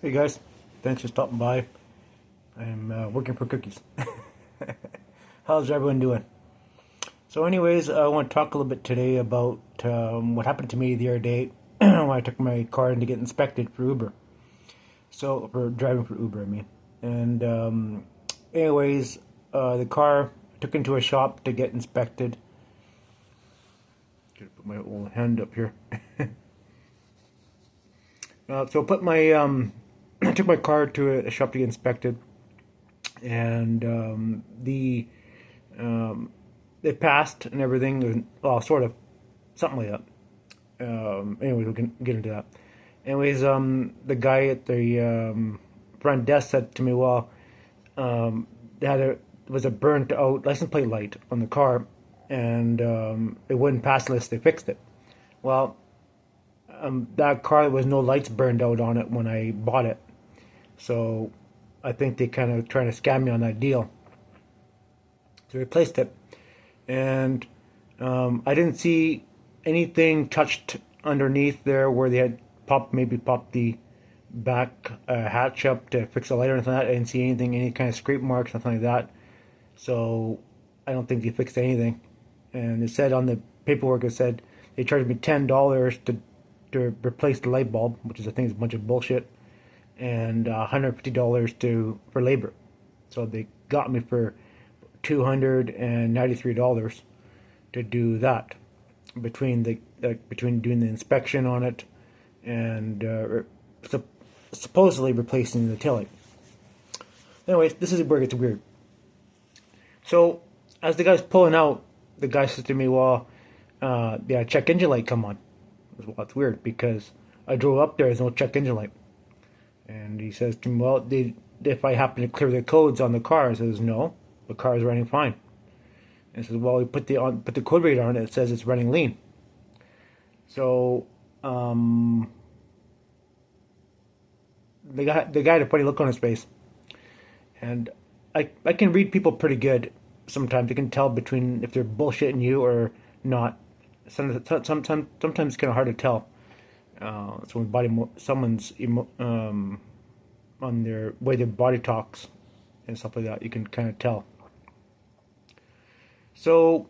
Hey guys, thanks for stopping by. I'm working for cookies. How's everyone doing? So, anyways, I want to talk a little bit today about what happened to me the other day when I took my car in to get inspected for Uber. So, for driving for Uber, I mean. And, anyways, the car I took into a shop to get inspected. Gotta put my old hand up here. So, I put my I took my car to a shop to get inspected, and it passed and everything. Well, sort of, something like that. Anyways, we can get into that. Anyways, the guy at the front desk said to me, "Well, there was a burnt out license plate light on the car, and it wouldn't pass unless they fixed it." Well, that car, there was no lights burned out on it when I bought it, so I think they kind of trying to scam me on that deal. So I replaced it, and I didn't see anything touched underneath there where they had maybe popped the back hatch up to fix the light or anything like that. I didn't see anything, any kind of scrape marks, nothing like that. So I don't think they fixed anything. And it said on the paperwork, it said they charged me $10 to replace the light bulb, which is I think is a bunch of bullshit, and $150 for labor. So they got me for $293 to do that between between doing the inspection on it and supposedly replacing the taillight. Anyways, this is where it gets weird. So as the guy's pulling out, the guy says to me, "Well, yeah, check engine light come on." Well, that's weird because I drove up there. There's no check engine light, and he says to me, "Well, if I happen to clear the codes on the car," I says, "No, the car is running fine." And says, "Well, we put the code reader on it. It says it's running lean." So the guy had a funny look on his face, and I can read people pretty good. Sometimes you can tell between if they're bullshitting you or not. Sometimes it's kind of hard to tell. So when someone's on their way their body talks and stuff like that, you can kind of tell. So,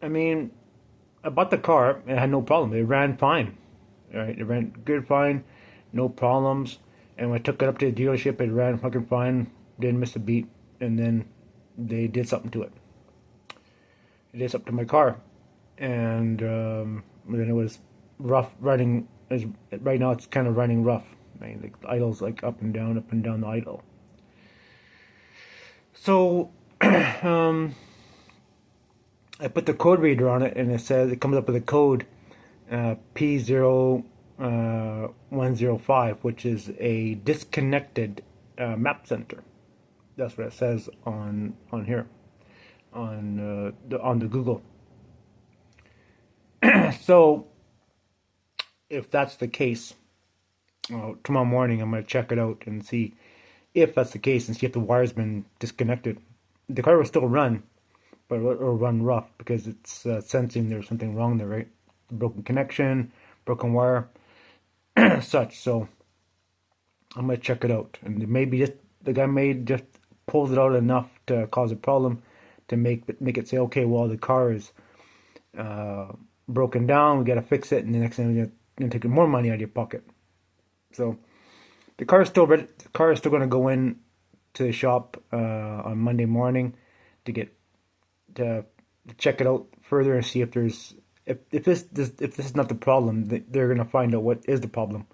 I mean, I bought the car and it had no problem. It ran fine. Right? It ran good, fine, no problems. And when I took it up to the dealership, it ran fucking fine, didn't miss a beat. And then they did something to it. They did something to my car, and then it was rough running. Right now, it's kind of running rough. I mean, the idle's like up and down the idle. So, I put the code reader on it, and it comes up with a code P0105, which is a disconnected map center. That's what it says on here on the Google. So if that's the case, tomorrow morning I'm going to check it out and see if that's the case and see if the wire's been disconnected. The car will still run, but it'll run rough because it's sensing there's something wrong there, right? Broken connection, broken wire, such. So I'm gonna check it out, and maybe the guy may just pulled it out enough to cause a problem to make it say, okay, well the car is broken down, we gotta fix it, and the next thing you're gonna take more money out of your pocket. So the car is still ready. The car is still gonna go in to the shop on Monday morning to check it out further and see if there's if this is not the problem. They're gonna find out what is the problem,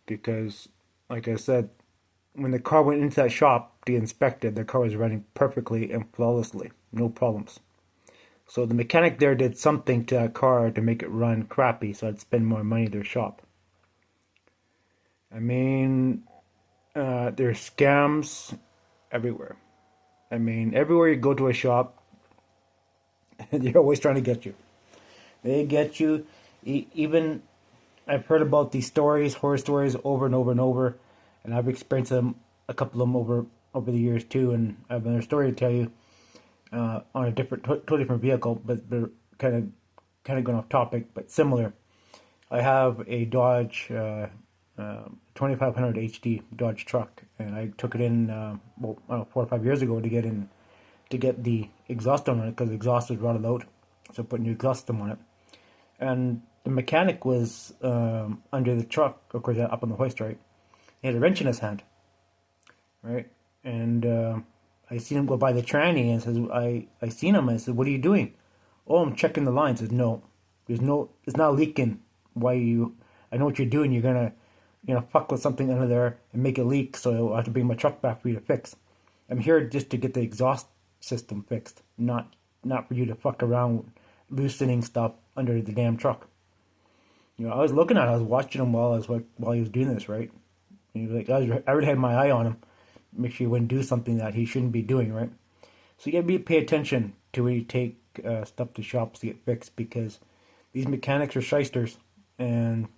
because like I said, when the car went into that shop to get inspected, the car was running perfectly and flawlessly, no problems. So the mechanic there did something to that car to make it run crappy, so I'd spend more money at their shop. I mean, there's scams everywhere. I mean, everywhere you go to a shop, they're always trying to get you. They get you. Even I've heard about these stories, horror stories, over and over and over, and I've experienced them, a couple of them over the years too. And I have another story to tell you on a totally different vehicle, but they're kind of going off topic, but similar. I have a Dodge 2500 HD Dodge truck, and I took it in well, I don't know, 4 or 5 years ago to get the exhaust on it because the exhaust was rotted out, so I put new exhaust system on it. And the mechanic was under the truck, of course, up on the hoist, right? He had a wrench in his hand, right? And I seen him go by the tranny and says, I seen him. I said, what are you doing? Oh, I'm checking the line. Says, no, it's not leaking. I know what you're doing. You're gonna fuck with something under there and make it leak. So I have to bring my truck back for you to fix. I'm here just to get the exhaust system fixed, not for you to fuck around loosening stuff under the damn truck. I was looking at it, I was watching him while he was doing this, right? And like, I already had my eye on him, make sure he wouldn't do something that he shouldn't be doing, right? So you gotta pay attention to when you take stuff to shops to get fixed, because these mechanics are shysters, and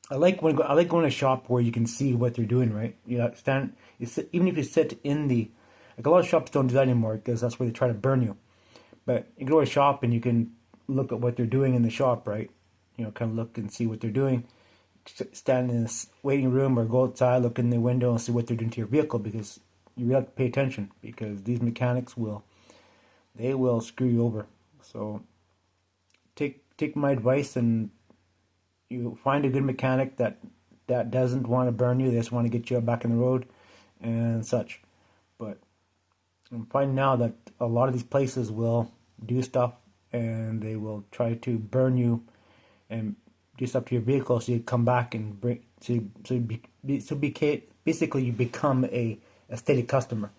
I like going to a shop where you can see what they're doing, right? Even if you sit in like a lot of shops don't do that anymore because that's where they try to burn you. But you go to a shop and you can look at what they're doing in the shop, right? Kind of look and see what they're doing. Stand in this waiting room or go outside, look in the window and see what they're doing to your vehicle, because you really have to pay attention, because these mechanics will screw you over. So take my advice, and you find a good mechanic that doesn't want to burn you. They just want to get you back in the road and such. But I'm finding now that a lot of these places will do stuff and they will try to burn you and do stuff to your vehicle, so you come back and basically you become a steady customer.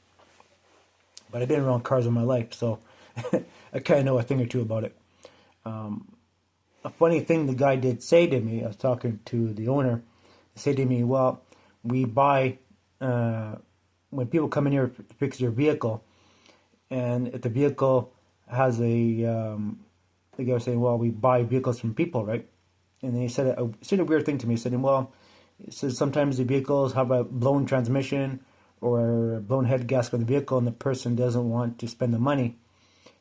But I've been around cars all my life, so I kind of know a thing or two about it. A funny thing the guy did say to me, I was talking to the owner, he said to me, well, we buy, when people come in here to fix your vehicle, and if the vehicle has the guy was saying, well, we buy vehicles from people, right? And then he said a weird thing to me. He said, well, he says sometimes the vehicles have a blown transmission or a blown head gasket on the vehicle, and the person doesn't want to spend the money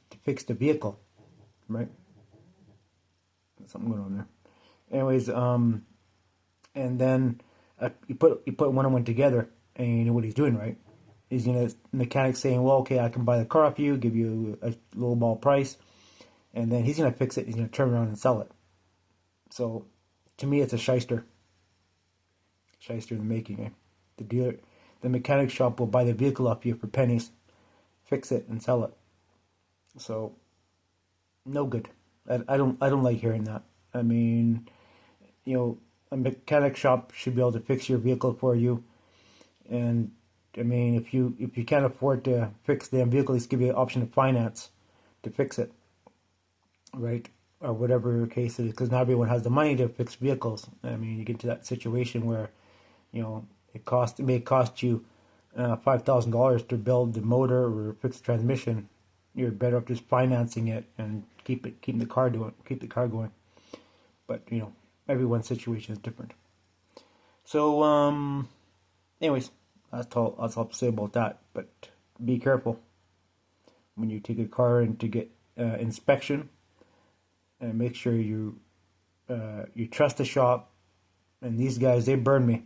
to fix the vehicle, right? There's something going on there. Anyways, and then you put one and one together, and you know what he's doing, right? He's the mechanic saying, well, okay, I can buy the car off you, give you a low ball price, and then he's gonna fix it. He's gonna turn around and sell it. So, to me, it's a shyster in the making. Eh? The mechanic shop will buy the vehicle off you for pennies, fix it, and sell it. So, no good. I don't like hearing that. I mean, a mechanic shop should be able to fix your vehicle for you. And I mean, if you can't afford to fix the vehicle, let's give you an option of finance to fix it, right? Or whatever case it is, because not everyone has the money to fix vehicles. I mean, you get to that situation where, it may cost you $5,000 to build the motor or fix the transmission. You're better off just financing it and keep the car going. But everyone's situation is different. So, anyways, that's all I have to say about that. But be careful when you take a car in to get inspection. And make sure you trust the shop. And these guys, they burn me.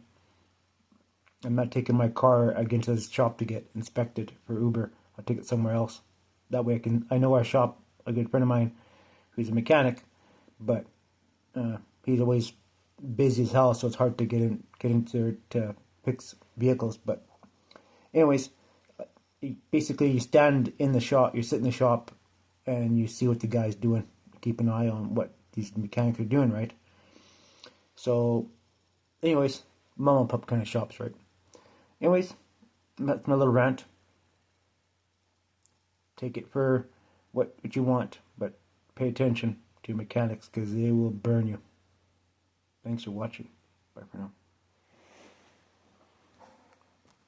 I'm not taking my car against this shop to get inspected for Uber. I'll take it somewhere else. That way I know our shop, a good friend of mine, who's a mechanic, but he's always busy as hell, so it's hard to get into there to fix vehicles. But anyways, basically you stand in the shop, you sit in the shop, and you see what the guy's doing. Keep an eye on what these mechanics are doing, right? So, anyways, mom and pop kind of shops, right? Anyways, that's my little rant. Take it for what you want, but pay attention to mechanics, because they will burn you. Thanks for watching. Bye for now.